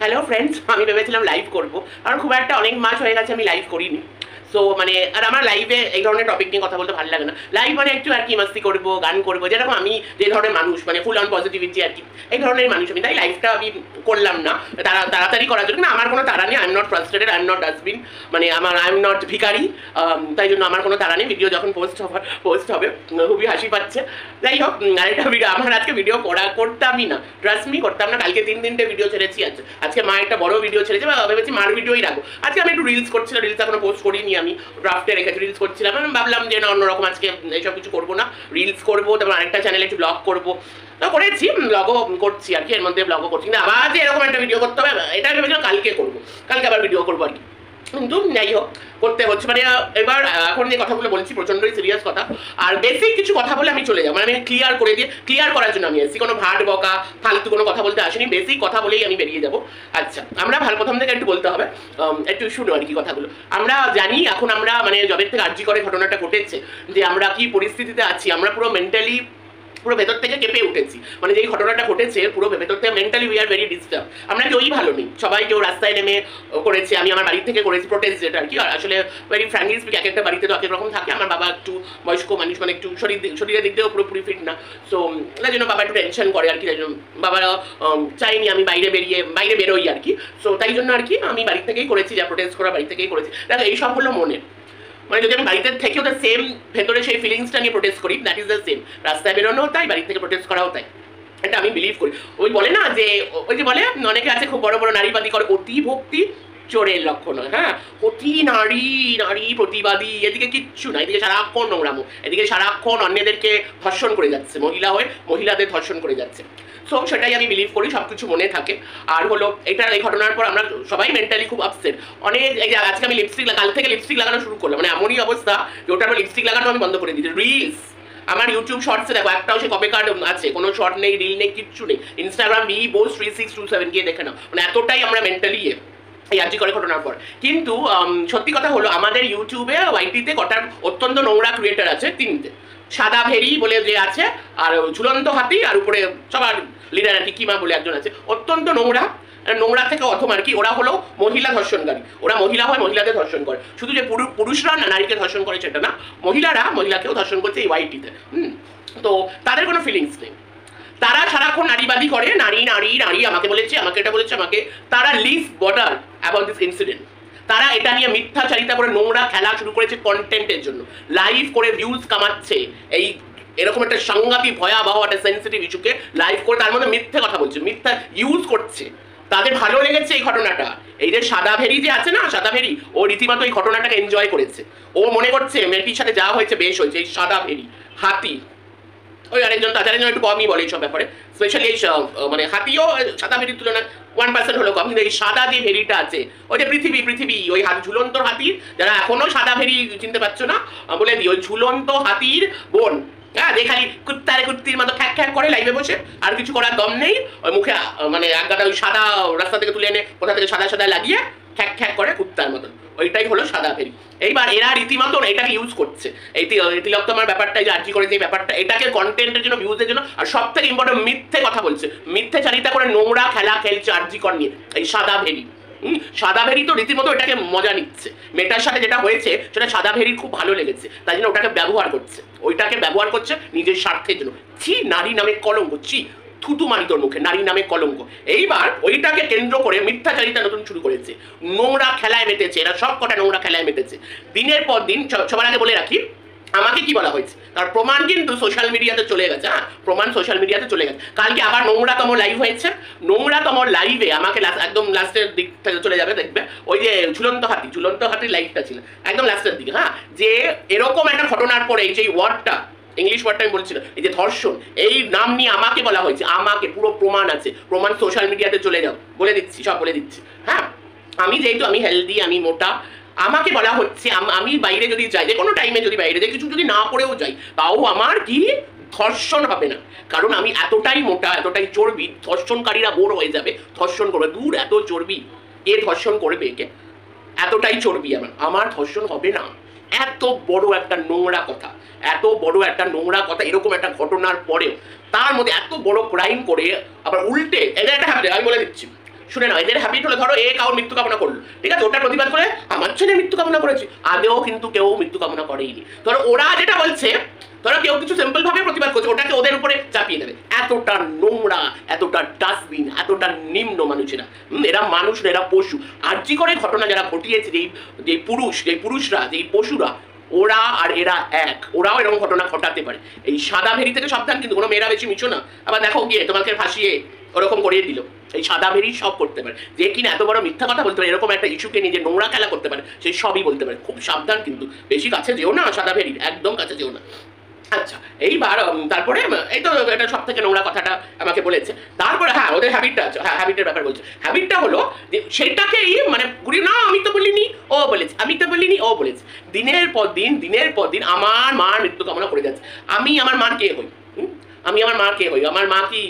Hello friends, আমি ভেবেছিলাম live করবো, কারণ খুব একটা অনেক মাস হয়ে গেছে আমি লাইভ করিনি। সো মানে আর আমার লাইভে এই ধরনের টপিক নিয়ে কথা বলতে ভালো লাগে না। লাইভ মানে একটু আর কি মাস্তি করবো, গান করবো, যেরকম আমি যে ধরনের মানুষ, মানে ফুল অন পজিটিভিটি আর কি, এই ধরনের মানুষ আমি। তাই লাইভটা আমি করলাম না তাড়াতাড়ি করার জন্য। না, আমার কোনো তাড়া নেই। I am not frustrated, I am not dustbin, মানে আই এম নট ভিখারি। তাই জন্য আমার কোনো তাড়া নেই। ভিডিও যখন পোস্ট হবে খুবই হাসি পাচ্ছে। যাই হোক, আরেকটা ভিডিও, আমার আজকে ভিডিও করতামই না, ট্রাস্ট মি, করতাম না। কালকে 3 ভিডিও ছেড়েছি। আজকে মা একটা বড় ভিডিও ছেড়েছে, ভেবেছি মার ভিডিওই রাখবো। আজকে আমি একটু রিলস করছিলাম, রিলস এখনো পোস্ট করিনি, আমি ড্রাফটে রেখেছি, রিলস করছিলাম। আমি ভাবলাম যে না, অন্যরকম আজকে এইসব কিছু করবো না, রিলস করবো, তারপর আরেকটা চ্যানেলে একটু ব্লগ করবো। তো করেছি, ব্লগও করছি আর কি, এর মধ্যে ব্লগও করছি। না আবার যে এরকম একটা ভিডিও করতে হবে এটা ভেবেছিলাম কালকে করবো, কালকে আবার ভিডিও করবো আর কি। কিন্তু যাই হোক, করতে হচ্ছে। মানে এবার এখন যে কথাগুলো বলছি প্রচন্ডই সিরিয়াস কথা, আর বেসিক কিছু কথা বলে আমি চলে যাবো। মানে আমি ক্লিয়ার করার জন্য আমি এসেছি, কোনো ভাট বকা ফালতু কোনো কথা বলতে আসিনি। বেসিক কথা বলেই আমি বেরিয়ে যাবো। আচ্ছা, আমরা প্রথম থেকে একটু বলতে হবে, একটু শুনো আর কি কথাগুলো। আমরা জানি এখন আমরা মানে জবের থেকে আর্জি করে ঘটনাটা ঘটেছে, যে আমরা কি পরিস্থিতিতে আছি। আমরা পুরো মেন্টালি পুরো ভেতর থেকে কেঁপে উঠেছি। মানে যেই ঘটনাটা ঘটেছে পুরো ভেতর থেকে mentally we are very disturb. আমরা কেউই ভালো নেই, সবাই কেউ রাস্তায় নেমে করেছে, আমি আমার বাড়ি থেকে করেছি প্রোটেস্ট, যেটা আর কি। আসলে ভেরি ফ্র্যাঙ্কলি স্পিক, এক একটা বাড়িতে তো এক এক রকম থাকে। আমার বাবা একটু বয়স্ক মানুষ, মানে একটু শরীরের দিক দিয়েও পুরোপুরি ফিট না। সো তাই জন্য বাবা একটু টেনশন করে আর কি। তাই জন্য বাবা চাইনি আমি বাইরে বেরোই আর কি। সো তাই জন্য আর কি আমি বাড়ি থেকেই করেছি, যা প্রোটেস্ট করা বাড়ি থেকেই করেছি। দেখো, এইসব হলো মনে, মানে যদি আমি বাড়িতে থেকেও দ্য সেম ভেতরে সেই ফিলিংসটা নিয়ে প্রোটেস্ট করি, দ্যাট ইজ দ্য সেম। রাস্তায় বেরোনোও তাই, বাড়ি থেকে প্রোটেস্ট করাও তাই। এটা আমি বিলিভ করি। ওই বলে না যে, ওই যে বলে অনেকে আছে খুব বড় বড় নারীবাদী করে, অতি ভক্তি চোরের লক্ষণ হয়। হ্যাঁ, অতি নারী প্রতিবাদী, এদিকে কিচ্ছু না, এদিকে সারাক্ষণ নোংরামো, এদিকে সারাক্ষণ অন্যদেরকে ধর্ষণ করে যাচ্ছে, মহিলা হয়ে মহিলাদের ধর্ষণ করে যাচ্ছে। সো সেটাই আমি বিলিভ করি, সব কিছু মনে থাকে। আর হলো এই ঘটনার পর আমরা সবাই মেন্টালি খুব আপসেট। অনেক আজকে আমি কাল থেকে লিপস্টিক লাগানো শুরু করলাম। মানে এমনই অবস্থা যে ওটার পর লিপস্টিক লাগানো আমি বন্ধ করে দিয়েছি। রিলস আমার ইউটিউব শর্টসে দেখো, একটাও সে কপি কার্ড আছে, কোনো শর্ট নেই, রিল নেই, কিচ্ছু নেই। ইনস্টাগ্রাম BBoss3627 গিয়ে দেখে নাও। মানে এতটাই আমরা মেন্টালি এই আর্জি করে ঘটনার পর। কিন্তু সত্যি কথা হলো, আমাদের ইউটিউবে ওয়াইটিতে কটার অত্যন্ত নোংরা ক্রিয়েটার আছে, 3টে। সাদা ভেরি বলে যে আছে, আর ঝুলন্ত হাতি, আর উপরে সবার লিডার আর কি কিমা বলে একজন আছে, অত্যন্ত নোংরা থেকে অথম আর কি। ওরা হলো মহিলা ধর্ষণকারী, ওরা মহিলা হয় মহিলাদের ধর্ষণ করে। শুধু যে পুরুষরা না নারীকে ধর্ষণ করে সেটা না, মহিলারা মহিলাকেও ধর্ষণ করছে এই ওয়াইটিতে। তো তাদের কোনো ফিলিংস নেই, তারা সারাক্ষণ নারীবাদী করে, নারী আমাকে বলেছে, আমাকে এটা বলেছে, আমাকে। তারা live border about this incident. তারা এটা নিয়ে মিথ্যাচারিতা করে নোংরা খেলা শুরু করেছে কন্টেন্টের জন্য, লাইভ করে ভিউজ কামাচ্ছে। এরকম একটা সাংঘাতিক ভয়াবহ একটা সেন্সিটিভ ইস্যুকে লাইভ করে তার মধ্যে মিথ্যে কথা বলছে, মিথ্যা ইউজ করছে। তাদের ভালো লেগেছে এই ঘটনাটা। এই যে সাদা ভেরি যে আছে না, সাদা ভেরি, ও রীতিমতো এই ঘটনাটাকে এনজয় করেছে। ও মনে করছে মেয়েটির সাথে যা হয়েছে বেশ হয়েছে। এই সাদা ভেরি হাতি, ওই আরেকজন তাছাড়া একটু কমই বলে এইসব ব্যাপারে, স্পেশালি এই মানে হাতিও সাদা ভেরির তুলনায় 1% হলো কম। কিন্তু এই সাদা যে ভেরিটা আছে, ওই যে পৃথিবী ওই ঝুলন্ত হাতির, যারা এখনো সাদা ভেরি চিনতে পারছো না, বলে দিই, ওই ঝুলন্ত হাতির বোন। হ্যাঁ, যে খালি কুত্তির মতো খ্যাক করে লাইভে বসে, আর কিছু করার দম নেই। ওই মুখে মানে এক গাদা ওই সাদা রাস্তা থেকে তুলে এনে কোথা থেকে সাদা লাগিয়ে খ্যাক করে কুত্তার মতন, ওইটাই হলো সাদা ভেরি। এইবার এরা রীতিমতো এটাকে ইউজ করছে, এই তিলোত্তমার ব্যাপারটা, যে আর্জি করে যে ব্যাপারটা, এটাকে কন্টেন্টের জন্য, ভিউজের জন্য, আর সব থেকে ইম্পর্টেন্ট মিথ্যে কথা বলছে, মিথ্যে চারিতা করে নোংরা খেলা খেলছে আর্জি কর নিয়ে এই সাদা ভেরি। সাদা ভেরি তো রীতিমতো এটাকে মজা নিচ্ছে। মেয়েটার সাথে যেটা হয়েছে সেটা সাদা ভেরির খুব ভালো লেগেছে, তাই জন্য ওটাকে ব্যবহার করছে নিজের স্বার্থের জন্য। নারী নামে কলঙ্ক, থুতু মারি তোর মুখে, নারী নামে কলঙ্ক। এইবার ওইটাকে কেন্দ্র করে মিথ্যাচারিতা নতুন শুরু করেছে, নোংরা খেলায় মেতেছে। এরা সব কটা নোংরা খেলায় মেতেছে দিনের পর দিন। সবার আগে বলে রাখি, আমাকে কি বলা হয়েছে তার প্রমাণ কিন্তু সোশ্যাল মিডিয়াতে চলে গেছে। হ্যাঁ, প্রমাণ সোশ্যাল মিডিয়াতে চলে গেছে। কালকে আবার নোংরাতম লাইভ হয়েছে, নোংরাতম লাইভে আমাকে একদম লাস্টের দিক থেকে চলে যাবে, দেখবে ওই যে ঝুলন্ত হাতির লাইভটা ছিল একদম লাস্টের দিকে। হ্যাঁ, যে এরকম একটা ঘটনার পরে এই যে ওয়ার্ডটা, ইংলিশ ওয়ার্ডটা আমি বলছিলাম, এই যে ধর্ষণ, এই নাম নিয়ে আমাকে বলা হয়েছে, আমাকে পুরো প্রমাণ আছে, প্রমাণ সোশ্যাল মিডিয়াতে চলে যাও, বলে দিচ্ছি, সব বলে দিচ্ছি। হ্যাঁ, আমি যেহেতু আমি হেলদি, আমি মোটা, আমাকে বলা হচ্ছে আমি বাইরে যদি যাই, যে কোনো টাইমে যদি বাইরে যাই, কিছু যদি না পড়েও যাই, তাও আমার কি ধর্ষণ হবে না, কারণ আমি এতটাই মোটা, এতটাই চর্বি, ধর্ষণকারীরা বোর হয়ে যাবে, ধর্ষণ করবে। দূর, এত চর্বি, এ ধর্ষণ করবে একে, এতটাই চর্বি আমার ধর্ষণ হবে না। এত বড় একটা নোংরা কথা, এরকম একটা ঘটনার পরেও তার মধ্যে এত বড় ক্রাইম করে আবার উল্টে এটা একটা হ্যাপেন। আমি বলে দিচ্ছি, শুনে নাও, এদের হ্যাবিট হলো ধরো কারোর মৃত্যু কামনা করলো, ঠিক আছে, ওটা প্রতিবাদ করে আমার ছেলে মৃত্যু কামনা করেছে, আদেও কিন্তু কেউ মৃত্যু কামনা করেইনি। ধরো ওরা যেটা বলছে, ধরো কেউ কিছু সিম্পল ভাবে প্রতিবাদ করছে, ওটাকে ওদের উপরে চাপিয়ে দেবে। এতটা নোংরা, এতটা ডাস্টবিন, এতটা নিম্ন মানুষেরা। এরা মানুষ না, এরা পশু। আর্জি করে ঘটনা যারা ঘটিয়েছে, যেই পুরুষরা, যেই পশুরা, ওরা আর এরা এক। ওরাও এরকম ঘটনা ঘটাতে পারে। এই সাদা ভেরি থেকে সাবধান, কিন্তু কোনো মেয়েরা বেশি মিশো না, আবার দেখো গিয়ে তোমাকে ফাঁসিয়ে ওরকম করিয়ে দিল। এই সাদা ভেরি সব করতে পারে, যে কিনা এত বড় মিথ্যা কথা বলতে পারে, এরকম একটা ইস্যুকে নিয়ে যে নোংরা খেলা করতে পারে, সেই সবই বলতে পারে। খুব সাবধান, কিন্তু বেশি কাছে যেও না সাদা ভেরির, একদম কাছে যেও না। আচ্ছা, এইবার তারপরে এই তো এটা সব থেকে নোংরা কথাটা আমাকে বলেছে। তারপরে হ্যাঁ, ওদের হ্যাবিটটা আছে, হ্যাঁ হ্যাবিটের ব্যাপার বলছে। হ্যাবিটটা হলো যে সেটাকেই মানে ঘুরি না, আমি তো বলিনি ও বলেছে, আমি তো বলিনি ও বলেছে। দিনের পর দিন আমার মার মৃত্যু কামনা করে যাচ্ছে। আমি আমার মার কে হই? আমি আমার মা কে হই? আমার মা কি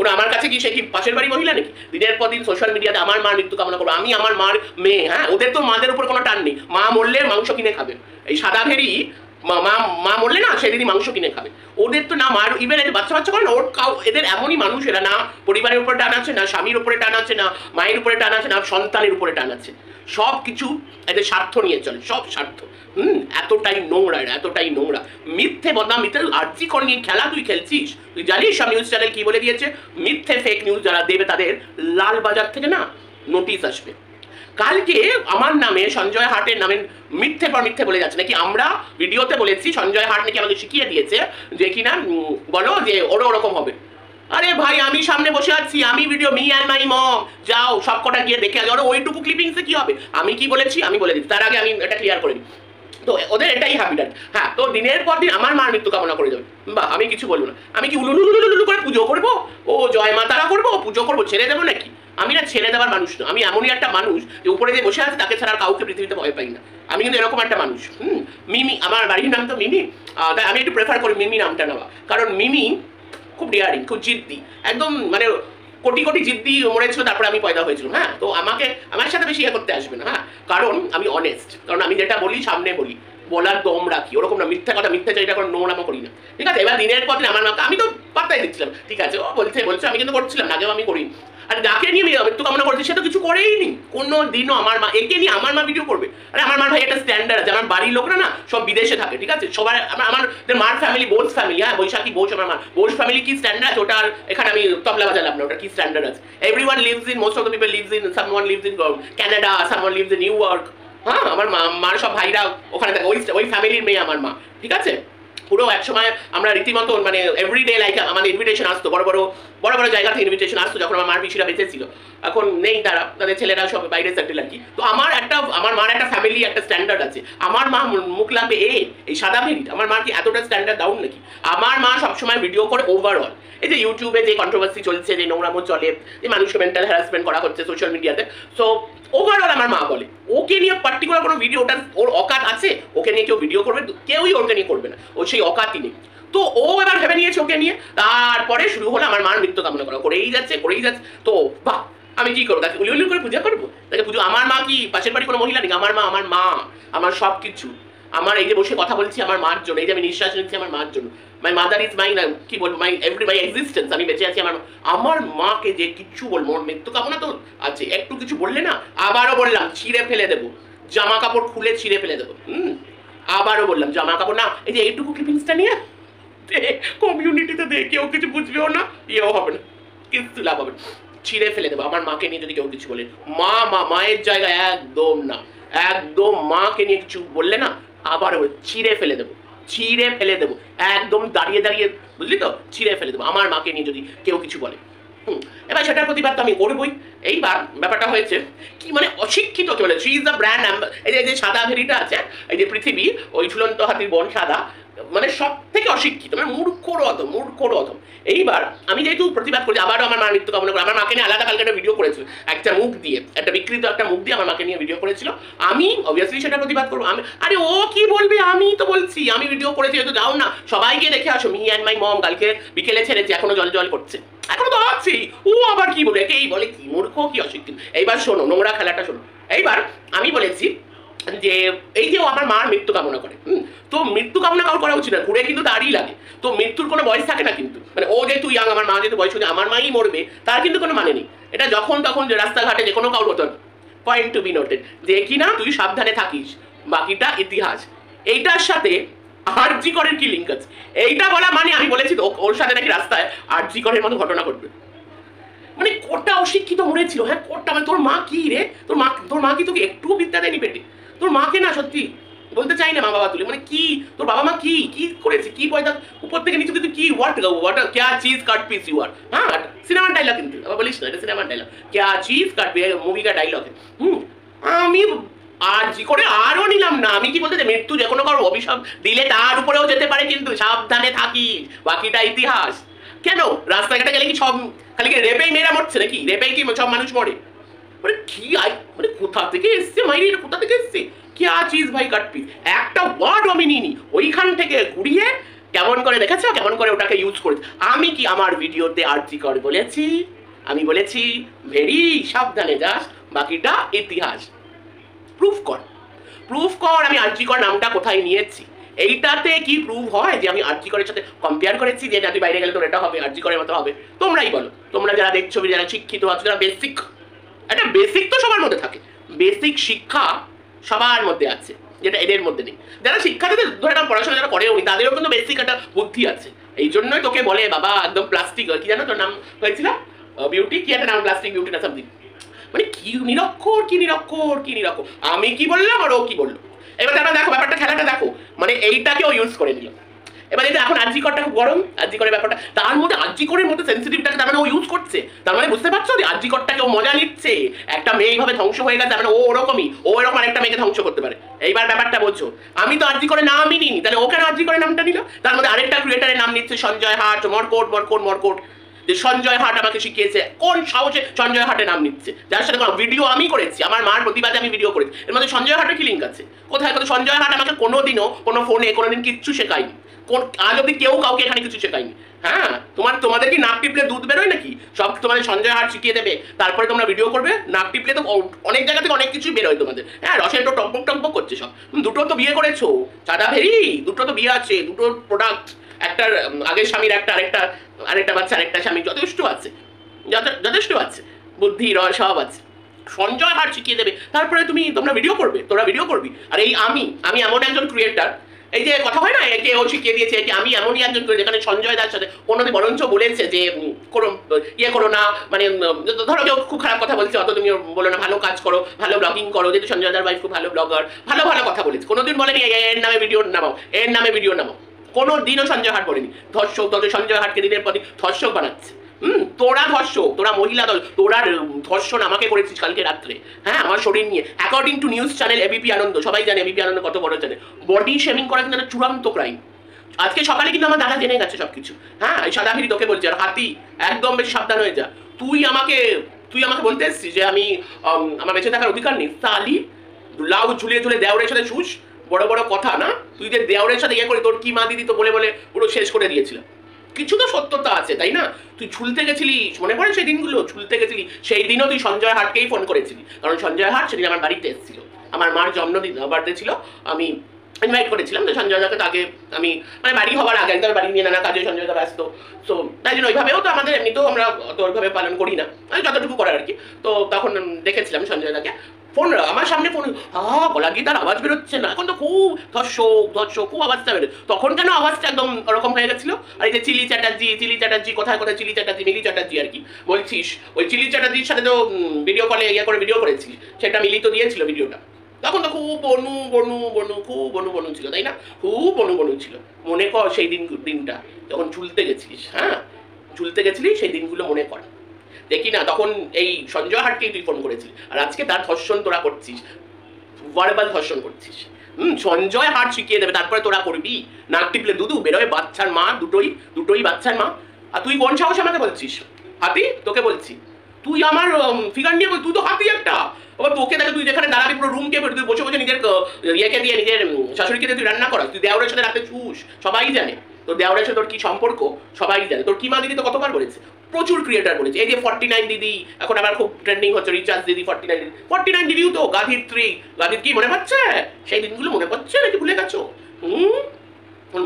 ওরা আমার কাছে কি সে কি পাশের বাড়ি মহিলা নাকি? দিনের পর দিন সোশ্যাল মিডিয়াতে আমার মার মৃত্যু কামনা করবো। আমি আমার মার মেয়ে, হ্যাঁ, ওদের তো মাদের উপর কোনো টান নেই। মা মরলে মাংস কিনে খাবে। এই সাদা ভেরি মা মরলে না সেদিনই মাংস কিনে খাবে। ওদের তো না মার, ইভেন এদের বাচ্চা করে না, ওর এদের এমনই মানুষ এরা, না পরিবারের উপরে টান আছে, না স্বামীর উপরে টান আছে, না মায়ের উপরে টান আছে, না সন্তানের উপরে টান আছে। সব কিছু এদের স্বার্থ নিয়ে চলে, সব স্বার্থ। এতটাই নোংরা এরা, এতটাই নোংরা। মিথ্যে বদনাম, মিথ্যে আর্জি কর নিয়ে খেলা তুই খেলছিস। তুই জানিস সব নিউজ চ্যানেল কি বলে দিয়েছে? মিথ্যে ফেক নিউজ যারা দেবে তাদের লাল বাজার থেকে না নোটিশ আসবে। কালকে আমার নামে সঞ্জয় হাটের নামে মিথ্যে পর মিথ্যে বলে যাচ্ছে নাকি। আমরা ভিডিওতে বলেছি সঞ্জয় হাট নাকি আমাকে শিখিয়ে দিয়েছে যে কিনা বলো যে ওরও ওরকম হবে। আরে ভাই, আমি সামনে বসে আছি, আমি ভিডিও মি অ্যান্ড মাই মম, যাও সব কটা গিয়ে দেখে আসো। ওইটুকু ক্লিপিংসে কি হবে? আমি কি বলেছি আমি বলে দিচ্ছি, তার আগে আমি এটা ক্লিয়ার করে দিই। তো ওদের এটাই হ্যাবিট। হ্যাঁ, তো দিনের পর দিন আমার মার মৃত্যু কামনা করে যাবে, বা আমি কিছু বলবো না। আমি কি উলুলুলুলুলু করে পুজো করবো, ও জয় মা তারা করবো, পুজো করবো, ছেড়ে দেবো নাকি? আমি না ছেড়ে দেওয়ার মানুষ না। আমি এমনই একটা মানুষ যে উপরে যে বসে আছে তাকে ছাড়া কাউকে পৃথিবীতে ভয় পাই না। আমি কিন্তু এরকম একটা মানুষ। মিমি, আমার বাড়ির নাম তো মিমি, তাই আমি একটু প্রেফার করি মিমি নামটা নেওয়া। কারণ মিমি খুব ডিয়ারিং, খুব জিদ্দি, একদম মানে কোটি কোটি জিদ্দি মরেছিল, তারপরে আমি পয়দা হয়েছিলাম। হ্যাঁ, তো আমার সাথে বেশি ইয়ে করতে আসবে না। হ্যাঁ, কারণ আমি অনেস্ট, কারণ আমি যেটা বলি সামনে বলি, বলার দম রাখি। ওরকম না মিথ্যা কথা, মিথ্যা চাইটা কোনো নোংরামো করি না, ঠিক আছে। এবার দিনের পর দিন আমার মাকে আমি তো পাত্তাই দিচ্ছিলাম, ঠিক আছে, ও বলছে, আমি কিন্তু করছিলাম না, আগেও আমি করি। আর যাকে নিয়ে মৃত্যু কামনা করছি সে তো কিছু করেই নি কোনো দিনও। আমার মা, একে নিয়ে আমার মা ভিডিও করবে? আরে আমার মার ভাই একটা স্ট্যান্ডার্ড আছে। আমার বাড়ির লোকরা না সব বিদেশে থাকে, ঠিক আছে, সবার আমাদের মার ফ্যামিলি, বোস ফ্যামিলি, হ্যাঁ বৈশাখী বোস, আমার মা বোস ফ্যামিলি কি স্ট্যান্ডার্ড আছে ওটা আর এখানে আমি তবলা বাজালাম না, ওটা কি স্ট্যান্ডার্ড আছে। Everyone lives in, most of the people lives in, someone lives in Canada, someone lives in new York. হ্যাঁ, আমার মার সব ভাইরা ওখানে থাকে, ওই ফ্যামিলির মেয়ে আমার মা, ঠিক আছে। পুরো একসময় আমরা রীতিমতো মানে এভরিডে লাইক আমাদের ইনভিটেশন আসতো, বড় বড় জায়গা থেকে ইনভিটেশন আসতো যখন আমার মার পিসিরা বেঁচে ছিল। এখন নেই তারা, তাদের ছেলেরা সব বাইরে সেটেল আর কি। তো আমার মার একটা ফ্যামিলি, একটা স্ট্যান্ডার্ড আছে। আমার মা মুখ লাগবে এই সাদা ভেরিট। আমার মার কি এতটা স্ট্যান্ডার্ড ডাউন নাকি? আমার মা সবসময় ভিডিও করে ওভারঅল। এই যে ইউটিউবে যে কন্ট্রোভার্সি চলছে, যে নোংরামো চলে, যে মানুষকে মেন্টাল হ্যারাসমেন্ট করা হচ্ছে সোশ্যাল মিডিয়াতে, সো ওভারঅল আমার মা বলে ওকে নিয়ে পার্টিকুলার কোনো ভিডিও, ওর অকাত আছে ওকে নিয়ে কেউ ভিডিও করবে? কেউই ওকে নিয়ে করবে না, ও সেই অকাতই নেই। তো ও এবার ভেবে নিয়েছে ওকে নিয়ে, তারপরে শুরু হলো আমার মার মৃত্যু কামনা করা, করেই যাচ্ছে। তো বাহ, আমি কি করবো? তাকে উলি করে পূজা করবো? তাকে পুজো? আমার মা কি পাশের বাড়ি কোনো মহিলা নাকি? আমার মা আমার সব কিছু। আমার এই যে বসে কথা বলছি আমার মার জন্য, এই যে আমি নিঃশ্বাস নিচ্ছি আমার মার জন্য। মাই মাদার ইজ মাই, কি বলবো, মাই এক্সিস্টেন্স। আমি বেঁচে আছি আমার মাকে যে কিচ্ছু বলবো, ওর মৃত্যু কামনা তো আছে, একটু কিছু বললে না আবারও বললাম ছিঁড়ে ফেলে দেবো, জামা কাপড় খুলে ছিঁড়ে ফেলে দেবো। আবারও বললাম জামা কাপড় না, এই যে এইটুকু ক্লিপিংসটা নিয়ে কমিউনিটিতে দে, কেউ কিছু বুঝবেও না, ইয়েও হবে না, কিছু লাভ হবে না, ছিঁড়ে ফেলে দেবো। আমার মাকে নিয়ে যদি কেউ কিছু বলে, মায়ের জায়গায় একদম না, একদম মাকে নিয়ে কিছু বললে না আবার ছিঁড়ে ফেলে দেবো, একদম দাঁড়িয়ে বুঝলি তো, ছিঁড়ে ফেলে দেবো আমার মাকে নিয়ে যদি কেউ কিছু বলে। এবার সেটার প্রতিবাদ তো আমি করবই। এইবার ব্যাপারটা হয়েছে কি, মানে অশিক্ষিত চলে, শি ইজ দ্য ব্র্যান্ড। এই যে সাদা ভেরিটা আছে, এই যে পৃথিবী, ওই ঝুলন্ত হাতির বোন সাদা, মানে সব থেকে অশিক্ষিত, মানে মূর্খর অধম। এইবার আমি যেহেতু প্রতিবাদ করি, আবারও আমার মার মৃত্যু কামনা করে, আমার মাকে নিয়ে আলাদা কালকে একটা ভিডিও করেছিল, একটা মুখ দিয়ে, একটা বিকৃত একটা মুখ দিয়ে আমার মাকে নিয়ে ভিডিও করেছিল। আমি অবভিয়াসলি সেটা প্রতিবাদ করবো। আরে ও কি বলবে, আমি তো বলছি আমি ভিডিও করেছি, তো যাও না সবাই গিয়ে দেখে আসো, মি অ্যান্ড মাই মম। কালকে বিকেলে ছেড়েছি, এখনো জল করছে, এখনো তো আছি। ও আবার কি বলে, একেই বলে কি মূর্খ, কি অশিক্ষিত। এইবার শোনো, নোংরা খেলাটা শোনো। এইবার আমি বলেছি যে এই যে ও আমার মার মৃত্যু কামনা করে, তো মৃত্যু কামনা করা উচিত না, ঘুরে কিন্তু তারই লাগে। তো মৃত্যুর কোনো বয়স থাকে না কিন্তু, মানে ও যেহেতু ইয়াং, আমার মা যেহেতু বয়স হচ্ছে আমার মাই মরবে, তার কিন্তু কোনো মানে নেই। এটা যখন তখন যে রাস্তাঘাটে যে কোনো কাউর হতো। পয়েন্ট টু বি নোটেড যে কিনা তুই সাবধানে থাকিস, বাকিটা ইতিহাস। এইটার সাথে আরজি করের কি লিঙ্ক আছে? এইটা বলা মানে আমি বলেছি তো ওর সাথে নাকি রাস্তায় আরজি করের মতো ঘটনা ঘটবে। মানে কোটা অশিক্ষিত মরেছিল, হ্যাঁ কোটা, মানে তোর মা কি রে, তোর মা কি তোকে একটুও বিদ্যা দেয়নি পেটে? তোর মাকে না সত্যি বলতে চাই না মা বাবা তুলে, মানে কি তোর বাবা মা কি কি করেছে, কি পয়দা উপর থেকে নিচে তুই কি হোয়াট ক্যা চিজ কাট পিস ইউ আর। হ্যাঁ সিনেমার ডায়লগ কিন্তু, আবার বলিস না এটা সিনেমার ডায়লগ, ক্যা চিজ কাট পি, মুভি কা ডায়লগ। আমি আরজি করে আরও নিলাম না। আমি কি বলতে চাই, মৃত্যু যে কোনো কারো অভিশাপ দিলে তার উপরেও যেতে পারে, কিন্তু সাবধানে থাকিস, বাকিটা ইতিহাস। কেন রাস্তাঘাটে গেলে কি সব খালি কি রেপেই মেয়েরা মরছে নাকি? রেপেই কি সব মানুষ মরে? মানে কি মানে কোথা থেকে এসছে মাইরি, কোথা থেকে এসছে, কি আছিস ভাই কাটপি, একটা ওয়ার্ড আমি নিইনি, ওইখান থেকে ঘুরিয়ে কেমন করে দেখেছ, কেমন করে ওটাকে ইউজ করেছে। আমি কি আমার ভিডিওতে আরজি কর বলেছি? আমি বলেছি ভেরি সাবধানে যাস, বাকিটা ইতিহাস। প্রুফ কর আমি আরজি কর নামটা কোথায় নিয়েছি। এইটাতে কি প্রুভ হয় যে আমি আরজি করের সাথে কম্পেয়ার করেছি, যে তুই বাইরে গেলে তোর এটা হবে, আরজি করের মতো হবে? তোমরাই বলো, তোমরা যারা দেখছো, যারা শিক্ষিত আছো, যারা বেসিক, একটা বেসিক তো সবার মধ্যে থাকে, বেসিক শিক্ষা সবার মধ্যে আছে, যেটা এদের মধ্যে নেই। যারা শিক্ষাতে ধরে নাম পড়াশোনা যারা করেও নি, তাদেরও কিন্তু বেসিক একটা বুদ্ধি আছে। এই জন্যই তোকে বলে বাবা একদম প্লাস্টিক, কি জানো তোর নাম হয়েছিল, বিউটি, কি একটা নাম, প্লাস্টিক বিউটি না সামথিং। মানে কি নিরক্ষর, কি নিরক্ষর, কি নিরক্ষর। আমি কি বললাম আর ও কি বললো। এবার তারা দেখো ব্যাপারটা, খেলাটা দেখো, মানে এইটাকে ও ইউজ করে নিল। এবার এটা এখন আরজি করটা খুব গরম, আরজি করে ব্যাপারটা, তার মধ্যে আরজি করের মধ্যে সেন্সিটিভটাকে তার মানে ও ইউজ করছে। তার মানে বুঝতে পারছো যে আরজি করটাকে ও মজা নিচ্ছে, একটা মেয়ে এইভাবে ধ্বংস হয়ে গেছে, তার মানে ও ওরকমই, ও এরকম আরেকটা মেয়েকে ধ্বংস করতে পারে। এইবার ব্যাপারটা বলছো, আমি তো আরজি করে নামই নিইনি, তাহলে ও কেন আরজি করে নামটা নিল? তার মধ্যে আরেকটা ক্রিয়েটারের নাম নিচ্ছে সঞ্জয় হাট, মরকোট। যে সঞ্জয় হাট আমাকে শিখিয়েছে, কোন সাহসে সঞ্জয় হাটে নাম নিচ্ছে, যার সাথে কোনো ভিডিও আমি করেছি, আমার মার প্রতিবাদে আমি ভিডিও করেছি। এর মধ্যে সঞ্জয় হাটের কি লিঙ্ক আছে? কোথায়? সঞ্জয় হাট আমাকে কোনোদিনও কোনো ফোনে কোনোদিন কিচ্ছু শেখায়নি, আজ অব্দি কেউ কাউকে এখানে কিছু শেখায়নি। হ্যাঁ তোমাদের কি নাক টিপলে দুধ বেরোয় নাকি? সব তোমাদের সঞ্জয় হাট শিখিয়ে দেবে, তারপরে তোমরা ভিডিও করবে। নাক টিপলে তো অনেক জায়গা থেকে অনেক কিছুই বেরোয় তোমাদের। হ্যাঁ রসের তো টকবক করছে সব। দুটো তো বিয়ে করেছো, চাঁদা ভেরি, দুটো তো বিয়ে আছে, দুটো প্রোডাক্ট, একটার আগের স্বামীর আরেকটা বাচ্চা, আরেকটা স্বামী, যথেষ্ট আছে, বুদ্ধি রস সব আছে। সঞ্জয় হাট শিখিয়ে দেবে, তারপরে তোমরা ভিডিও করবে, তোরা ভিডিও করবি। আর এই আমি এমন একজন ক্রিয়েটার, এই যে কথা হয় না, একে ও শিখিয়ে দিয়েছে, একে আমি এমনই একজন ক্রিয়েটার, যেখানে সঞ্জয় দার সাথে কোনোদিন বরঞ্চ বলেছে যে কোনো ইয়ে করো না, মানে ধরো কেউ খুব খারাপ কথা বলছে, অত তুমি বলো না, ভালো কাজ করো, ভালো ব্লগিং করো, যেহেতু সঞ্জয় দার ওয়াইফ খুব ভালো ব্লগার, ভালো কথা বলেছে। কোনোদিন বলেনি এর নামে ভিডিও নামাও, কোনো দিনও সঞ্জয় হাট বলেনি। ধর্ষক সঞ্জয় হাটকে দিনের পর দিন ধর্ষক বানাচ্ছে। তোরা ধর্ষক, তোরা মহিলা দল, তোরা ধর্ষণ আমাকে করেছিস কালকে রাত্রে, হ্যাঁ আমার শরীর নিয়ে। According to news channel ABP Ananda, সবাই জানে এবিপি আনন্দ কত বড় চ্যানেল, বডি শেমিং করা কিন্তু একটা চূড়ান্ত ক্রাইম। আজকে সকালে কিন্তু আমার দাদা জেনে গেছে সবকিছু। হ্যাঁ এই সাদাভিরি তোকে বলছি, আর হাতি একদম বেশি সাবধান হয়ে যা। তুই আমাকে বলতে এসছিস যে আমি আমার বেঁচে থাকার অধিকার নেই? তালি লাউ ঝুলিয়ে দেওরের সাথে শুস, বড় কথা না? তুই যে দেওরের সাথে ইয়ে করে তোর কি মা দিদি তো বলে পুরো শেষ করে দিয়েছিল। কিছু তো সত্যতা আছে তাই না? তুই ঝুলতে গেছিলিস, মনে পড়ে সেই দিনগুলো? ঝুলতে গেছিলি, সেই দিনও তুই সঞ্জয় হাটকেই ফোন করেছিলি, কারণ সঞ্জয় হাট সেদিন আমার বাড়িতে এসেছিল, আমার মার জন্মদিন বার্থডে ছিল, আমি ইনভাইট করেছিলাম। তো সঞ্জয় দাকে তাকে আমি মানে বাড়ি হওয়ার আগে, একদম বাড়ি নিয়ে নানা কাজে সঞ্জয় দা ব্যস্ত, তো তাই জন্য ওইভাবেও তো আমাদের এমনিতেও আমরা তো ওইভাবে পালন করি না, যতটুকু করার আর কি। তো তখন দেখেছিলাম সঞ্জয় দাকে, ফোন আমার সামনে ফোন, গলা দিয়ে তার আওয়াজ বেরোচ্ছে না, এখন তো খুব ধর্ষক খুব আওয়াজটা বেরোয়। তখন কেন আওয়াজটা একদম ওরকম হয়ে গেছিল? আর এই যে চিলি চ্যাটার্জি কোথায় চিলি চ্যাটার্জি মিলি চ্যাটার্জি আর কি বলছিস, ওই চিলি চ্যাটার্জির সাথে তো ভিডিও কলে ভিডিও করেছিস, সেটা মিলি তো দিয়েছিল ভিডিওটা। তখন তো খুব বনু ছিল তাই না? খুব বনু ছিল। মনে কর সেই দিনটা যখন ঝুলতে গেছিলিস, হ্যাঁ ঝুলতে গেছিলিস, সেই দিনগুলো মনে কর। দেখি না তখন এই সঞ্জয় হাটকেই তুই ফোন করেছিস, আর আজকে তার ধর্ষণ তোরা করছিস, ভার্বাল ধর্ষণ করছিস। সঞ্জয় হাট শিখিয়ে দেবে, তারপরে তোরা করবি। নাক টিপলে দুধু বেরোয়, বাচ্চার মা, দুটোই বাচ্চার মা। আর তুই কোন সাহসে আমাকে বলছিস হাতি? তোকে বলছি, তুই আমার ফিগার নিয়ে তুই তো হাতি একটা। আবার তোকে দেখে তুই যেখানে দাঁড়াবি পুরো রুমকে তুই বসে নিজের ইয়েকে দিয়ে, নিজের শাশুড়িকে দিয়ে তুই রান্না করা, তুই দেওরের সাথে রাতে চুস, সবাই জানে তোর দেওরের সাথে তোর কি সম্পর্ক, সবাই জানে। তোর কি মা দিদি তো কতবার বলেছে, প্রচুর ক্রিয়েটার বলেছে। এই যে 49 দিদি এখন আবার খুব ট্রেন্ডিং হচ্ছে, রিচার্জ দিদি 49 দিদিও তো গাধির গাধির কি মনে পড়ছে? সেই দিনগুলো মনে পড়ছে নাকি ভুলে গেছো?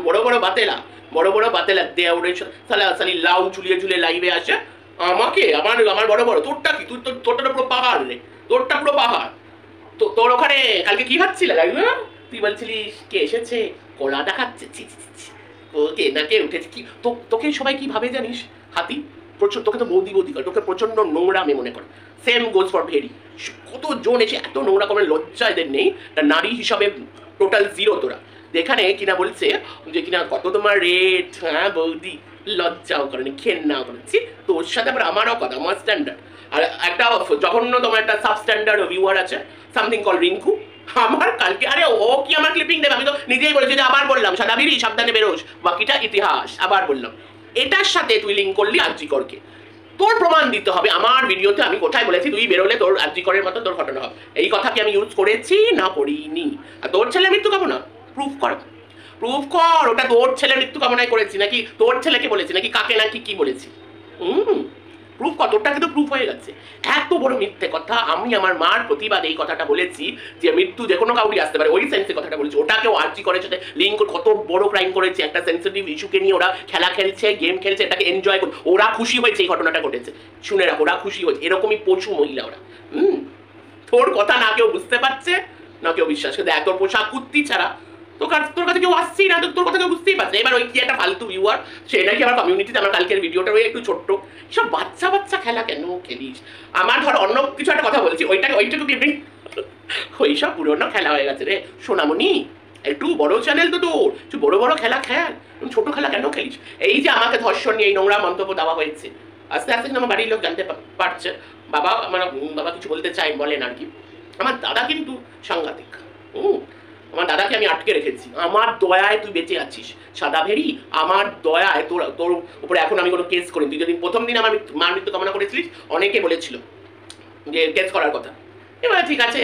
বড় বড় বাতেলা দেওরে সালি লাউ ঝুলিয়ে লাইভে আসে আমাকে, আমার বড় তোরটা কি? তোরটা পুরো পাহাড় রে, তোরটা পুরো পাহাড়। তো তোর ওখানে কালকে কি ভাবছিল লাইভে? তুই বলছিলিস কে এসেছে, কলা দেখাচ্ছে, কে না কে উঠেছে কি? তোকে সবাই কি ভাবে জানিস হাতি? প্রচুর তোকে তো বৌদি করে, তোকে প্রচন্ড নোংরা আমি মনে করে। Same goes for very. কতজন এসে এত নোংরা করে, লজ্জা এদের নেই। নারী হিসাবে টোটাল জিরো তোরা। যেখানে কিনা বলছে যে কিনা কত তোমার রেট, হ্যাঁ বৌদি, লজ্জাও করেনি, ঘেন্নাও করেছি। তোর সাথে আবার আমারও কথা, আমার স্ট্যান্ডার্ড। আর একটা জঘন্য তোমার একটা সাব স্ট্যান্ডার্ড ভিউয়ার আছে, সামথিং কল রিঙ্কু। আমার কালকে, আরে ও কি আমার ক্লিপিং দেবে? আমি তো নিজেই বলেছি যে আবার বললাম সাদাবিরি সাবধানে বেরোস, বাকিটা ইতিহাস। আবার বললাম এটার সাথে তুই লিঙ্ক করলি আরজিকরকে। তোর প্রমাণ দিতে হবে আমার ভিডিওতে আমি কোথায় বলেছি তুই বেরোলে তোর আরজিকরের মতো তোর ঘটনা হবে। এই কথা কি আমি ইউজ করেছি না করিনি? আর তোর ছেলে মৃত্যু কামনা প্রুফ কর, ওটা তোর ছেলের মৃত্যু কামনায় করেছি নাকি তোর ছেলেকে বলেছি নাকি কাকে নাকি কি বলেছি? প্রুফ কর, তোরটা কিন্তু প্রুফ হয়ে গেছে। এত বড় মিথ্যে কথা। আমি আমার মার প্রতিবাদে এই কথাটা বলেছি যে মৃত্যু যে কোনো কাউরি আসতে পারে, ওই সেন্সে কথাটা বলেছি। ওটাকেও আর্জি করে সাথে লিঙ্ক, কত বড় ক্রাইম করেছে, একটা সেন্সিটিভ ইস্যুকে নিয়ে ওরা খেলা খেলছে, গেম খেলছে, এটাকে এনজয় করে ওরা খুশি হয়েছে। এই ঘটনাটা ঘটেছে, শুনে রাখো, ওরা খুশি হয়েছে। এরকমই পশু মহিলা ওরা। তোর কথা না কেউ বুঝতে পারছে না কেউ বিশ্বাস করে। দেখ তোর পোশাক কুত্তি ছাড়া তোর কাছে কেউ আসছেই না, তোর কথা কেউ বুঝতেই পারছে। এবার ওই কি একটা ফালতু ভিউয়ার, সে নাকি আমার কমিউনিটিতে আমার কালকের ভিডিওটা ওই একটু ছোট্ট, সব বাচ্চা খেলা কেন খেলিস? আমার ধর অন্য কিছু একটা কথা বলছি, ওইটাকে ক্লিপিং, ওইসব পুরোনো খেলা হয়ে গেছে রে সোনামণি। একটু বড় চ্যানেল তো তোর, তুই বড় খেলা খেল, ছোট খেলা কেন খেলিস? এই যে আমাকে ধর্ষণ নিয়ে এই নোংরা মন্তব্য দেওয়া হয়েছে, আস্তে আস্তে আমার বাড়ির লোক জানতে পারছে। বাবা কিছু বলতে চাই, বলেন আর কি। আমার দাদা কিন্তু সাংঘাতিক। আমার দাদাকে আমি আটকে রেখেছি। আমার দয়ায় তুই বেঁচে আছিস সাদাভেরি, আমার দয়ায় তোর উপরে এখন আমি কোনো কেস করিনি। তুই যদি প্রথম দিন আমার মার মৃত্যু কামনা করেছিলিস, অনেকে বলেছিল যে কেস করার কথা। এবার ঠিক আছে,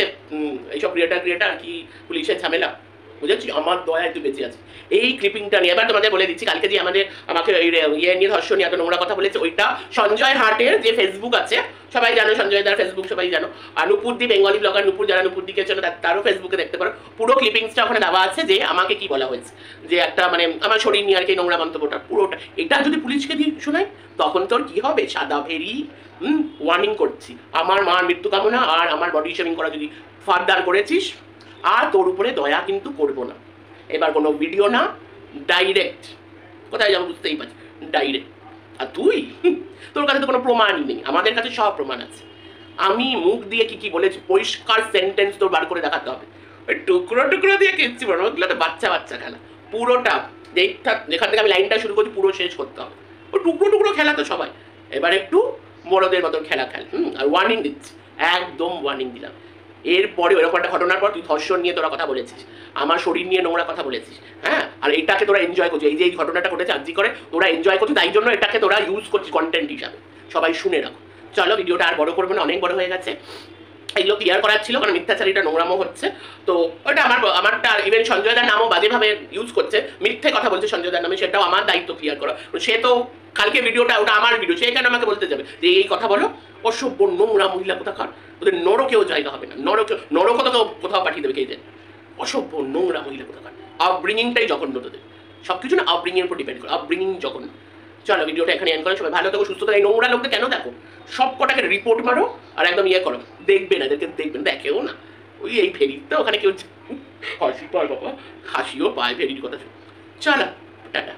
এইসব ক্রিয়েটার কি পুলিশের ঝামেলা, বুঝেছি? আমার দয়ায় তুই বেঁচে আছিস। এই ক্লিপিংটা নিয়ে এবার তোমাদের বলে দিচ্ছি, কালকে যে আমাকে ইয়ে নিয়ে ধর্ষণ নিয়ে এত নোংরা কথা বলেছে, ওইটা সঞ্জয় হাটের যে ফেসবুক আছে, সবাই জানো সঞ্জয় দার ফেসবুক সবাই জানো। আর নুপুরদি, বেঙ্গলি ব্লগার নুপুর, যারা নুপুরদিকে চেনো তারও ফেসবুকে দেখতে পারো। পুরো ক্লিপিংসটা ওখানে দেওয়া আছে যে আমাকে কি বলা হয়েছে, যে একটা মানে আমার শরীর নিয়ে আর কি নোংরা মন্তব্যটা পুরোটা। এটা যদি পুলিশকে দিয়ে শোনায় তখন তোর কি হবে? সাদাভেরি ওয়ার্নিং করছি। আমার মার মৃত্যু কামনা আর আমার বডি শেমিং করা যদি ফার্দার করেছিস, আর তোর উপরে দয়া কিন্তু করবো না। এবার কোনো ভিডিও না, ডাইরেক্ট। কোথায় যাবো বুঝতেই পারছি, ডাইরেক্ট। আর তুই, তোর কাছে তো কোনো প্রমাণই নেই, আমাদের কাছে সব প্রমাণ আছে। আমি মুখ দিয়ে কি বলেছি পরিষ্কার সেন্টেন্স তোর বার করে দেখাতে হবে। ওই টুকরো দিয়ে কিচ্ছু বলো, ওগুলো তো বাচ্চা খেলা পুরোটা। যেখান থেকে আমি লাইনটা শুরু করছি পুরো শেষ করতে হবে। ওই টুকরো খেলা তো সবাই। এবার একটু বড়দের মতন খেলা খেল। আর ওয়ার্নিং দিচ্ছি, একদম ওয়ার্নিং দিলাম। এরপরে এরকম একটা ঘটনার পর তুই ধর্ষণ নিয়ে তোরা কথা বলেছিস, আমার শরীর নিয়ে নোংরা কথা বলেছিস, হ্যাঁ, আর এটাকে তোরা এনজয় করছিস। এই যে এই ঘটনাটা ঘটেছে আরজি করে, তোরা এনজয় করছিস, তাই জন্য এটাকে তোরা ইউজ করছিস কন্টেন্ট হিসাবে। সবাই শুনে রাখো। চলো ভিডিওটা আর বড় করবো না, অনেক বড় হয়ে গেছে। এইগুলো ক্লিয়ার করার ছিল, কারণ মিথ্যাচারীটা নোংরামো হচ্ছে। তো ওটা আমারটা ইভেন সঞ্জয় দার নামও বাজেভাবে ইউজ করছে, মিথ্যে কথা বলছে সঞ্জয় দার নামে, সেটাও আমার দায়িত্ব ক্লিয়ার করা। সে তো কালকে ভিডিওটা, ওটা আমার ভিডিও, সে এখানে আমাকে বলতে যাবে যে এই কথা বলো। অসভ্য নোংরা মহিলা কোথাকার, ওদের নরকেও জায়গা হবে না, নরক কোথাও পাঠিয়ে দেবে কে দেন। অসভ্য নোংরা মহিলা কোথাকার। আপব্রিঙিংটাই জঘন্য তোদের, সব কিছু না আপব্রিঙিংয়ের উপর ডিপেন্ড করে, আপব্রিঙিং জঘন্য। চলো ভিডিওটা এখানে এন্ড করেন, সবাই ভালো থাকো, সুস্থ থাকো। এই নোংরা লোকদের কেন দেখো, সব কটাকে রিপোর্ট মারো আর একদম ইয়ে করো, দেখবে না, এদেরকে দেখবেন, দেখেও না। ওই এই ফেরির তো ওখানে কেউ হাসি পায় বাবা, হাসিও পায় ফেরির কথা। চলো টাটা।